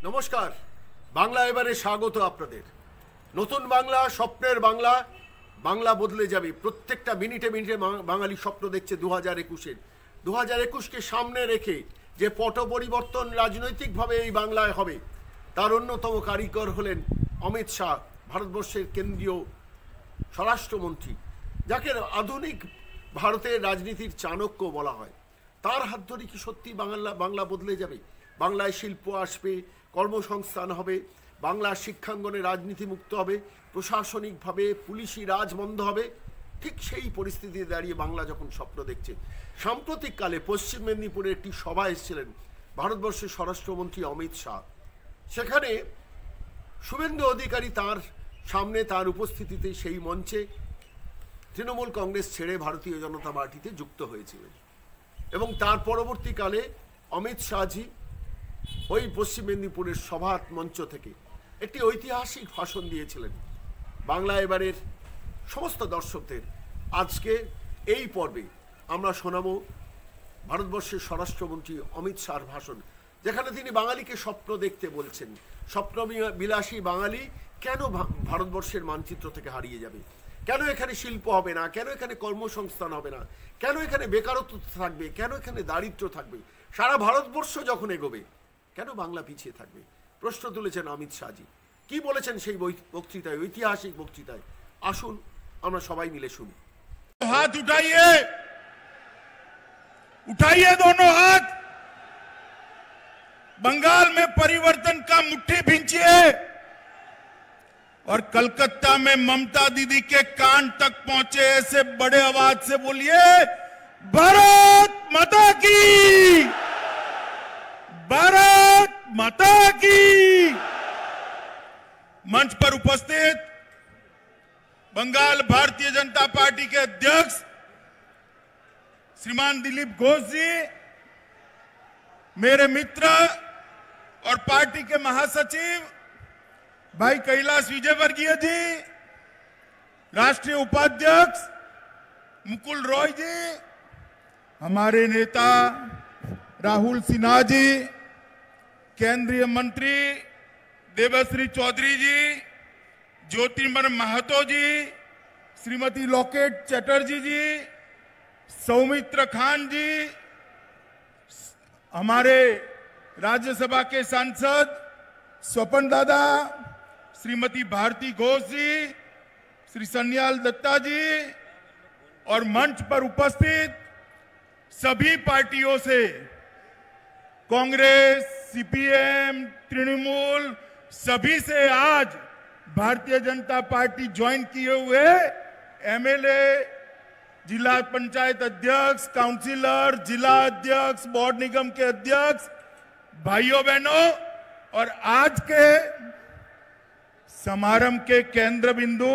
নমস্কার। বাংলা এবারে স্বাগত আপনাদের। নতুন বাংলা, স্বপ্নের বাংলা। বাংলা বদলে যাবে। প্রত্যেকটা মিনিটে মিনিটে বাঙালি স্বপ্ন দেখছে 2021-এর। 2021-কে সামনে রেখে যে পট পরিবর্তন রাজনৈতিকভাবে এই বাংলায় হবে, তার অন্যতম কারিগর হলেন অমিত শাহ, ভারতবর্ষের কেন্দ্রীয় স্বরাষ্ট্রমন্ত্রী, যাকে আধুনিক ভারতের রাজনীতির চাণক্য বলা হয়। তার হাত ধরে কি সত্যি বাংলা বদলে যাবে? বাংলায় শিল্প আসবে, কর্মসংস্থান হবে, বাংলার শিক্ষাঙ্গনে রাজনীতি মুক্ত হবে, প্রশাসনিকভাবে পুলিশি রাজ বন্ধ হবে। ঠিক সেই পরিস্থিতিতে দাঁড়িয়ে বাংলা যখন স্বপ্ন দেখছে, সাম্প্রতিককালে পশ্চিম মেদিনীপুরে একটি সভা এসেছিলেন ভারতবর্ষের স্বরাষ্ট্রমন্ত্রী অমিত শাহ। সেখানে শুভেন্দু অধিকারী তার সামনে, তার উপস্থিতিতে সেই মঞ্চে তৃণমূল কংগ্রেস ছেড়ে ভারতীয় জনতা পার্টিতে যুক্ত হয়েছিলেন এবং তার পরবর্তীকালে অমিত শাহজি ওই পশ্চিম মেদিনীপুরের সভা মঞ্চ থেকে একটি ঐতিহাসিক ভাষণ দিয়েছিলেন। বাংলা এবারের সমস্ত দর্শকদের আজকে এই পর্বে আমরা শোনাবো ভারতবর্ষের স্বরাষ্ট্রমন্ত্রী অমিত শাহর ভাষণ, যেখানে তিনি বাঙালিকে স্বপ্ন দেখতে বলছেন। স্বপ্ন বিলাসী বাঙালি কেন ভারতবর্ষের মানচিত্র থেকে হারিয়ে যাবে? কেন এখানে শিল্প হবে না? কেন এখানে কর্মসংস্থান হবে না? কেন এখানে বেকারত্ব থাকবে? কেন এখানে দারিদ্র্য থাকবে? সারা ভারতবর্ষ যখন এগোবে, কেন বাংলা পিছিয়ে থাকবে? প্রশ্ন তুলেছেন অমিত শাহজি। কি বলেছেন সেই বক্তৃতায়, ঐতিহাসিক বক্তৃতায়? আসুন আমরা সবাই মিলে শুনি। हाथ उठाइए, उठाइए दोनों हाथ। बंगाल में परिवर्तन का मुट्ठी भींचिए और कलकत्ता में ममता दीदी के कान तक पहुंचे ऐसे बड़े आवाज से बोलिए, भारत माता की, भारत माता की। मंच पर उपस्थित बंगाल भारतीय जनता पार्टी के अध्यक्ष श्रीमान दिलीप घोष जी, मेरे मित्र और पार्टी के महासचिव भाई कैलाश विजयवर्गीय जी, राष्ट्रीय उपाध्यक्ष मुकुल रॉय जी, हमारे नेता राहुल सिन्हा जी, केंद्रीय मंत्री देवश्री चौधरी जी, ज्योतिर्मय महतो जी, श्रीमती लॉकेट चटर्जी जी, सौमित्र खान जी, हमारे राज्यसभा के सांसद स्वपन दादा, श्रीमती भारती घोष जी, श्री सन्याल दत्ता जी और मंच पर उपस्थित सभी पार्टियों से, कांग्रेस, सीपीएम, तृणमूल, सभी से आज भारतीय जनता पार्टी ज्वाइन किए हुए एमएलए, जिला पंचायत अध्यक्ष, काउंसिलर, जिला अध्यक्ष, बोर्ड निगम के अध्यक्ष, भाइयों बहनों, और आज के समारंभ के केंद्र बिंदु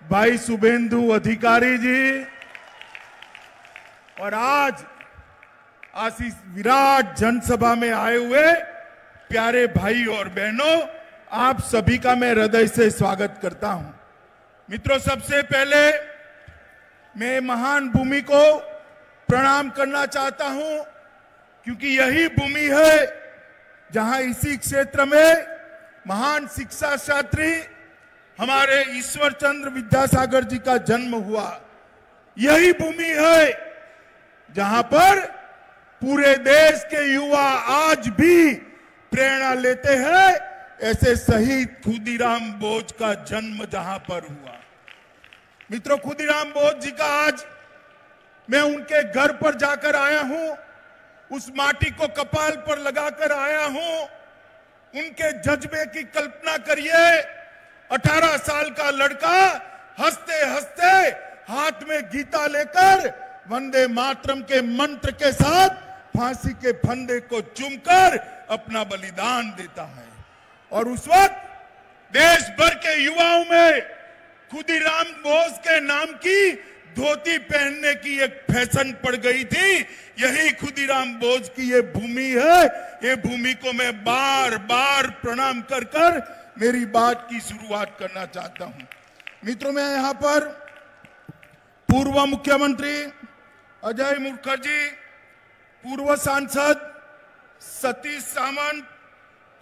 भाई शुभेंदु अधिकारी जी, और आज इस विराट जनसभा में आए हुए प्यारे भाई और बहनों, आप सभी का मैं हृदय से स्वागत करता हूं। मित्रों, सबसे पहले मैं महान भूमि को प्रणाम करना चाहता हूं, क्योंकि यही भूमि है जहां इसी क्षेत्र में महान शिक्षा शास्त्री हमारे ईश्वर चंद्र विद्यासागर जी का जन्म हुआ। यही भूमि है जहां पर पूरे देश के युवा आज भी प्रेरणा लेते हैं। ऐसे शहीद खुदीराम बोस का जन्म जहां पर हुआ। मित्रों, खुदीराम बोस जी का आज मैं उनके घर पर जाकर आया हूं, उस माटी को कपाल पर लगाकर आया हूं। उनके जज्बे की कल्पना करिए, 18 साल का लड़का हंसते हंसते हाथ में गीता लेकर वंदे मातरम के मंत्र के साथ फांसी के फंदे को चूमकर अपना बलिदान देता है। और उस वक्त देश भर के युवाओं में खुदीराम बोस के नाम की धोती पहनने की एक फैशन पड़ गई थी। यही खुदीराम बोस की ये भूमि है। ये भूमि को मैं बार बार प्रणाम कर कर मेरी बात की शुरुआत करना चाहता हूं। मित्रों, मैं यहां पर पूर्व मुख्यमंत्री अजय मुखर्जी, पूर्व सांसद सतीश सामंत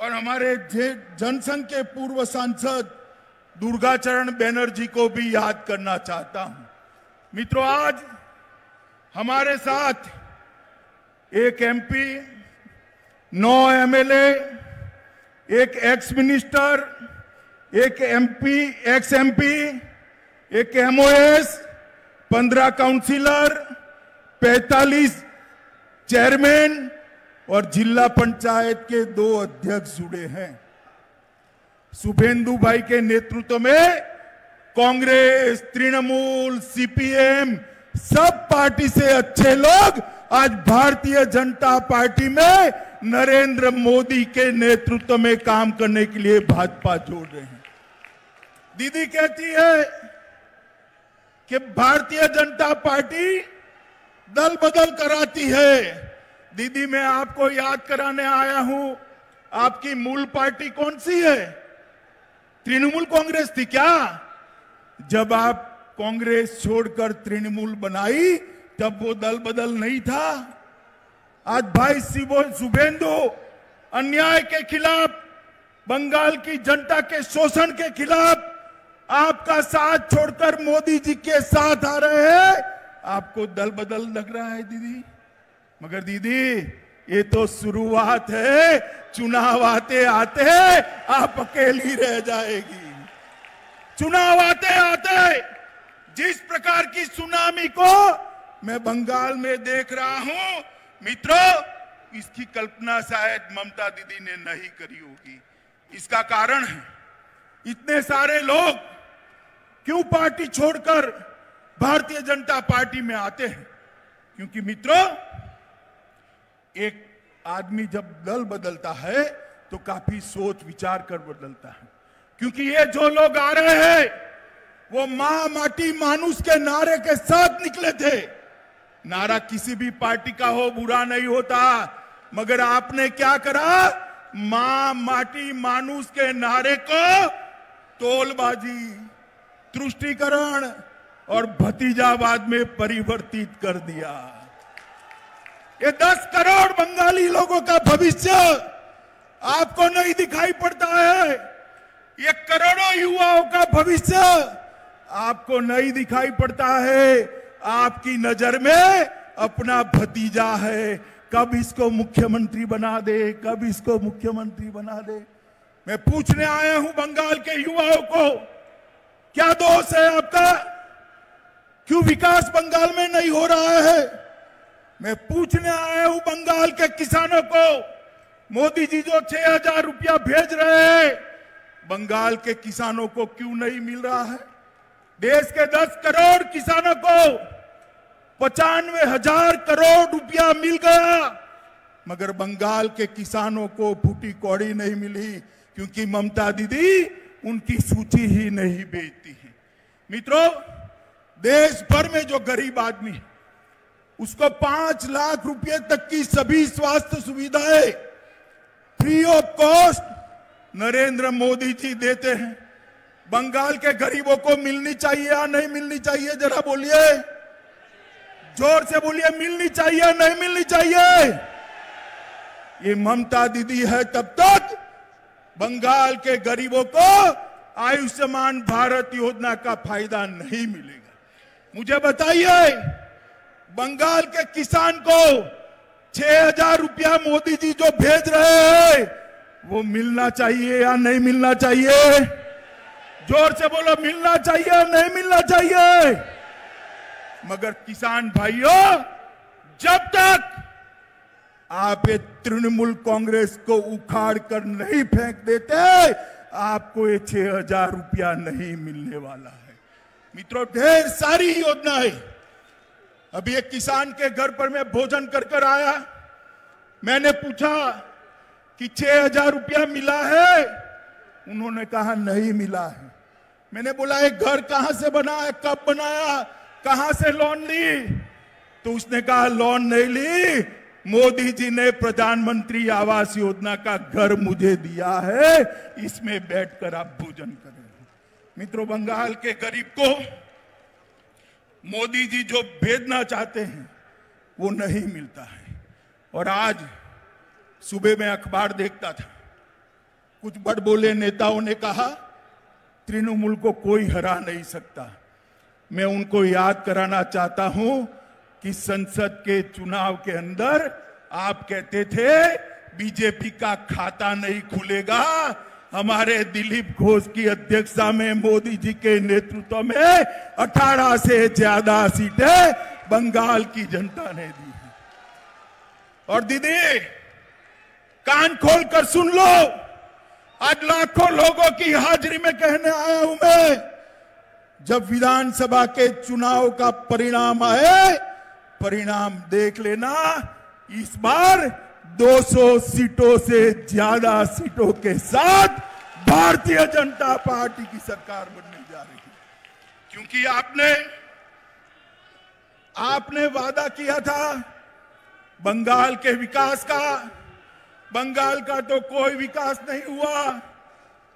और हमारे जनसंघ के पूर्व सांसद दुर्गाचरण बैनर्जी को भी याद करना चाहता हूं। मित्रों, आज हमारे साथ एक एमपी, 9 एमएलए, एक एक्स मिनिस्टर, एक एमपी, एक्स एमपी, एक एमओएस, 15 काउंसिलर, 45 चेयरमैन और जिला पंचायत के 2 अध्यक्ष जुड़े हैं। शुभेंदु भाई के नेतृत्व में कांग्रेस, तृणमूल, सीपीएम, सब पार्टी से अच्छे लोग आज भारतीय जनता पार्टी में नरेंद्र मोदी के नेतृत्व में काम करने के लिए भाजपा जोड़ रहे हैं। दीदी कहती है कि भारतीय जनता पार्टी दल बदल कराती है। दीदी, मैं आपको याद कराने आया हूं, आपकी मूल पार्टी कौन सी है? तृणमूल कांग्रेस थी क्या? जब आप कांग्रेस छोड़कर तृणमूल बनाई तब वो दल बदल नहीं था। आज भाई शुभेंदु अन्याय के खिलाफ, बंगाल की जनता के शोषण के खिलाफ आपका साथ छोड़कर मोदी जी के साथ आ रहे हैं। आपको दल बदल लग रहा है दीदी, मगर दीदी ये तो शुरुआत है। चुनाव आते आते आप अकेली रह जाएगी। चुनाव आते आते जिस प्रकार की सुनामी को मैं बंगाल में देख रहा हूं, मित्रों, इसकी कल्पना शायद ममता दीदी ने नहीं करी होगी। इसका कारण है इतने सारे लोग क्यों पार्टी छोड़कर भारतीय जनता पार्टी में आते हैं? क्योंकि मित्रों, एक आदमी जब दल बदलता है तो काफी सोच विचार कर बदलता है। क्योंकि ये जो लोग आ रहे हैं वो मां माटी मानुष के नारे के साथ निकले थे। नारा किसी भी पार्टी का हो बुरा नहीं होता, मगर आपने क्या करा? मां माटी मानुष के नारे को तोलबाजी, तुष्टीकरण और भतीजावाद में परिवर्तित कर दिया। ये 10 करोड़ बंगाली लोगों का भविष्य आपको नहीं दिखाई पड़ता है। ये करोड़ों युवाओं का भविष्य आपको नहीं दिखाई पड़ता है। आपकी नजर में अपना भतीजा है, कब इसको मुख्यमंत्री बना दे, कब इसको मुख्यमंत्री बना दे। मैं पूछने आया हूं बंगाल के युवाओं को, क्या दोष है आपका? क्यों विकास बंगाल में नहीं हो रहा है? मैं पूछने आया हूं बंगाल के किसानों को, मोदी जी जो 6,000 रुपया भेज रहे हैं, बंगाल के किसानों को क्यों नहीं मिल रहा है? देश के 10 करोड़ किसानों को 95,000 करोड़ रुपया मिल गया, मगर बंगाल के किसानों को फूटी कौड़ी नहीं मिली, क्योंकि ममता दीदी उनकी सूची ही नहीं बेचती है। मित्रों, देश भर में जो गरीब आदमी है उसको 5 लाख रुपए तक की सभी स्वास्थ्य सुविधाएं free of cost Narendra Modi ji देते हैं। बंगाल के गरीबों को मिलनी चाहिए या नहीं मिलनी चाहिए? जरा बोलिए, जोर से बोलिए, मिलनी चाहिए या नहीं मिलनी चाहिए? ये ममता दीदी है तब तक बंगाल के गरीबों को आयुष्मान भारत योजना का फायदा नहीं मिलेगा। मुझे बताइए, बंगाल के किसान को 6,000 रुपया मोदी जी जो भेज रहे हैं वो मिलना चाहिए या नहीं मिलना चाहिए? जोर से बोलो, मिलना चाहिए या नहीं मिलना चाहिए? मगर किसान भाइयों, जब तक आप ये तृणमूल कांग्रेस को उखाड़ कर नहीं फेंक देते, आपको ये 6,000 रुपया नहीं मिलने वाला है। मित्रों, ढेर सारी योजनाएं। अभी एक किसान के घर पर मैं भोजन कर आया, मैंने पूछा कि 6,000 रुपया मिला है? उन्होंने कहा नहीं मिला है। मैंने बोला, एक घर कहां से बना है, कब बनाया, कहां से लोन ली? तो उसने कहा लोन नहीं ली, मोदी जी ने प्रधानमंत्री आवास योजना का घर मुझे दिया है, इसमें बैठकर आप भोजन करें। मित्रों, बंगाल के गरीब को मोदी जी जो भेजना चाहते हैं वो नहीं मिलता है। और आज सुबह में अखबार देखता था, कुछ बड़बोले नेताओं ने कहा तृणमूल को कोई हरा नहीं सकता। मैं उनको याद कराना चाहता हूं कि संसद के चुनाव के अंदर आप कहते थे बीजेपी का खाता नहीं खुलेगा। हमारे दिलीप घोष की अध्यक्षता में मोदी जी के नेतृत्व में 18 से ज्यादा सीटें बंगाल की जनता ने दी है। और दीदी कान खोल कर सुन लो, आज लाखों लोगों की हाजिरी में कहने आया हूं मैं, जब विधानसभा के चुनाव का परिणाम आए, परिणाम देख लेना, इस बार 200 सीटों से ज्यादा सीटों के साथ भारतीय जनता पार्टी की सरकार बनने जा रही है। क्योंकि आपने वादा किया था बंगाल के विकास का। बंगाल का तो कोई विकास नहीं हुआ।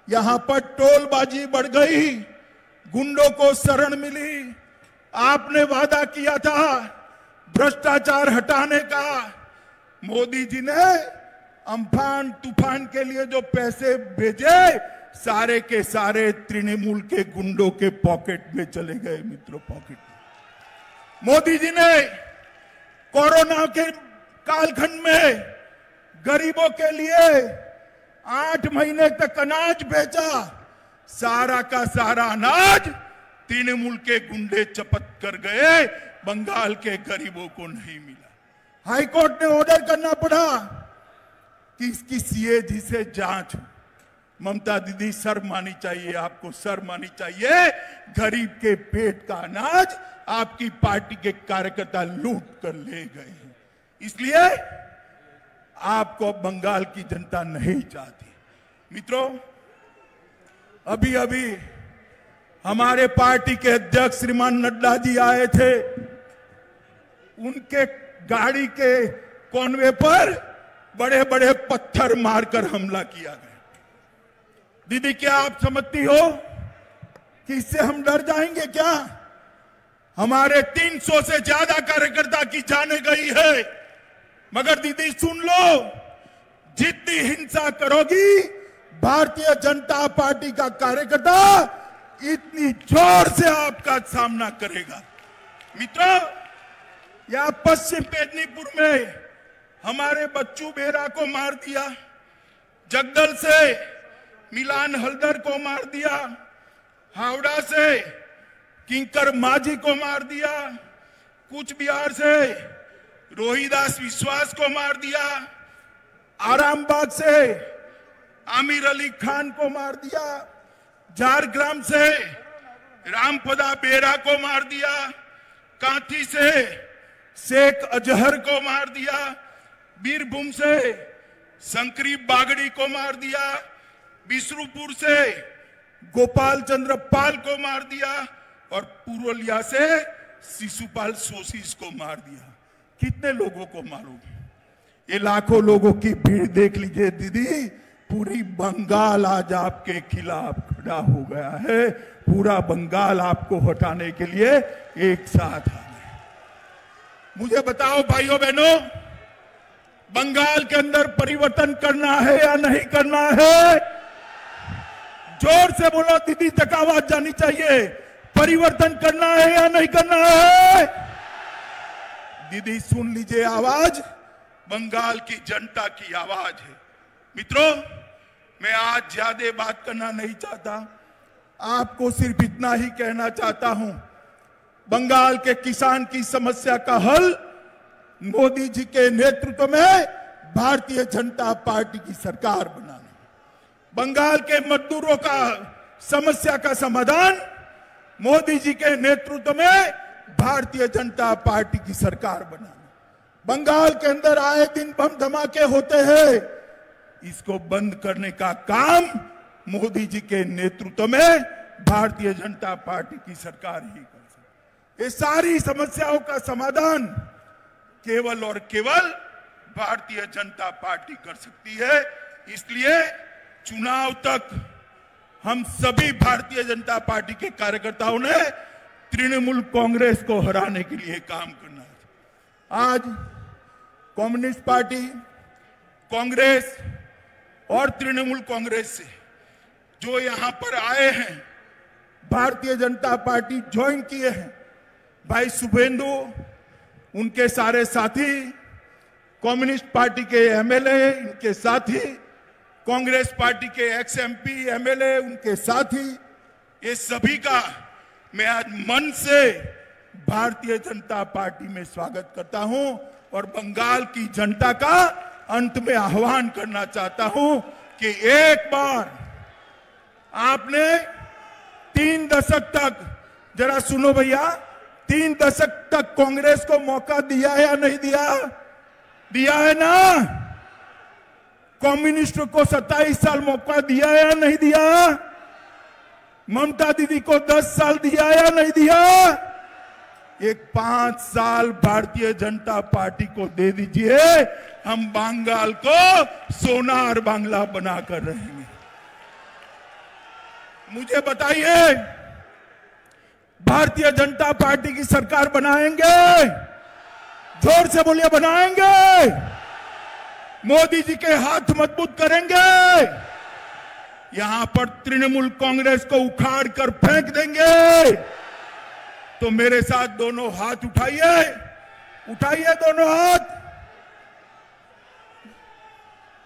यहां पर टोलबाजी बढ़ गई, गुंडों को शरण मिली। आपने वादा किया था भ्रष्टाचार हटाने का। मोदी जी ने अम्फान तूफान के लिए जो पैसे भेजे, सारे के सारे तृणमूल के गुंडों के पॉकेट में चले गए। मित्रों, पॉकेट में। मोदी जी ने कोरोना के कालखंड में गरीबों के लिए 8 महीने तक अनाज बेचा। सारा का सारा अनाज तृणमूल के गुंडे चपत कर गए, बंगाल के गरीबों को नहीं मिला। हाईकोर्ट ने ऑर्डर करना पड़ा कि इसकी सीएजी से जांच हो। ममता दीदी, शर्म आनी चाहिए आपको, शर्म आनी चाहिए। गरीब के पेट का अनाज आपकी पार्टी के कार्यकर्ता लूट कर ले गए हैं। इसलिए आपको बंगाल की जनता नहीं चाहती। मित्रों, अभी अभी हमारे पार्टी के अध्यक्ष श्रीमान नड्डा जी आए थे। उनके गाड़ी के कॉनवे पर बड़े बड़े पत्थर मारकर हमला किया गया। दीदी, क्या आप समझती हो कि इससे हम डर जाएंगे क्या? हमारे 300 से ज्यादा कार्यकर्ता की जाने गई है। मगर दीदी सुन लो, जितनी हिंसा करोगी भारतीय जनता पार्टी का कार्यकर्ता इतनी जोर से आपका सामना करेगा। मित्रों, या पश्चिम मेदिनीपुर में हमारे बच्चू बेरा को मार दिया, जगदल से मिलान हल्दर को मार दिया, हावड़ा से किंकर माझी को मार दिया, कूच बिहार से रोहिदास विश्वास को मार दिया, आरामबाग से आमिर अली खान को मार दिया, झारग्राम से रामपदा बेरा को मार दिया, कांठी से शेख अजहर को मार दिया, बीरभूम से शंकरी बागड़ी को मार दिया, बिसरुपुर से गोपाल चंद्र पाल को मार दिया और पुरुलिया से शिशुपाल सोशीस को मार दिया। कितने लोगों को मारोगे? ये लाखों लोगों की भीड़ देख लीजिए दीदी, पूरी बंगाल आज आपके खिलाफ खड़ा हो गया है। पूरा बंगाल आपको हटाने के लिए एक साथ आ गया। मुझे बताओ भाइयों बहनों, बंगाल के अंदर परिवर्तन करना है या नहीं करना है? जोर से बोलो दीदी, तक आवाज जानी चाहिए। परिवर्तन करना है या नहीं करना है? दीदी सुन लीजिए आवाज, बंगाल की जनता की आवाज है। मित्रों, मैं आज ज्यादा बात करना नहीं चाहता, आपको सिर्फ इतना ही कहना चाहता हूं, बंगाल के किसान की समस्या का हल मोदी जी के नेतृत्व में भारतीय जनता पार्टी की सरकार बनाना, बंगाल के मजदूरों का समस्या का समाधान मोदी जी के नेतृत्व में भारतीय जनता पार्टी की सरकार बनाना। बंगाल के अंदर आए दिन बम धमाके होते हैं, इसको बंद करने का काम मोदी जी के नेतृत्व में भारतीय जनता पार्टी की सरकार ही कर सकती है। ये सारी समस्याओं का समाधान केवल और केवल भारतीय जनता पार्टी कर सकती है। इसलिए चुनाव तक हम सभी भारतीय जनता पार्टी के कार्यकर्ताओं ने तृणमूल कांग्रेस को हराने के लिए काम करना है। आज कम्युनिस्ट पार्टी, कांग्रेस और तृणमूल कांग्रेस से जो यहां पर आए हैं, भारतीय जनता पार्टी ज्वाइन किए हैं, भाई शुभेंदु, उनके सारे साथी, कम्युनिस्ट पार्टी के एमएलए, इनके साथी, कांग्रेस पार्टी के एक्स एमपी एमएलए, उनके साथी, ये सभी का मैं आज मन से भारतीय जनता पार्टी में स्वागत करता हूं और बंगाल की जनता का अंत में आह्वान करना चाहता हूं कि एक बार आपने 3 दशक तक, जरा सुनो भैया, 3 दशक तक कांग्रेस को मौका दिया है या नहीं दिया? दिया है ना? कम्युनिस्ट को 27 साल मौका दिया है या नहीं दिया? ममता दीदी को 10 साल दिया है या नहीं दिया? एक 5 साल भारतीय जनता पार्टी को दे दीजिए, हम बंगाल को सोनार बांग्ला बनाकर रहेंगे। मुझे बताइए, भारतीय जनता पार्टी की सरकार बनाएंगे? जोर से बोलिए, बनाएंगे? मोदी जी के हाथ मजबूत करेंगे? यहां पर तृणमूल कांग्रेस को उखाड़ कर फेंक देंगे? तो मेरे साथ दोनों हाथ उठाइए, उठाइए दोनों हाथ,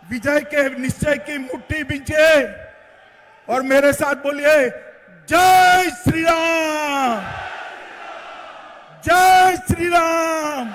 विजय के निश्चय की मुट्ठी बींचे और मेरे साथ बोलिए, जय श्री राम, जय श्री राम।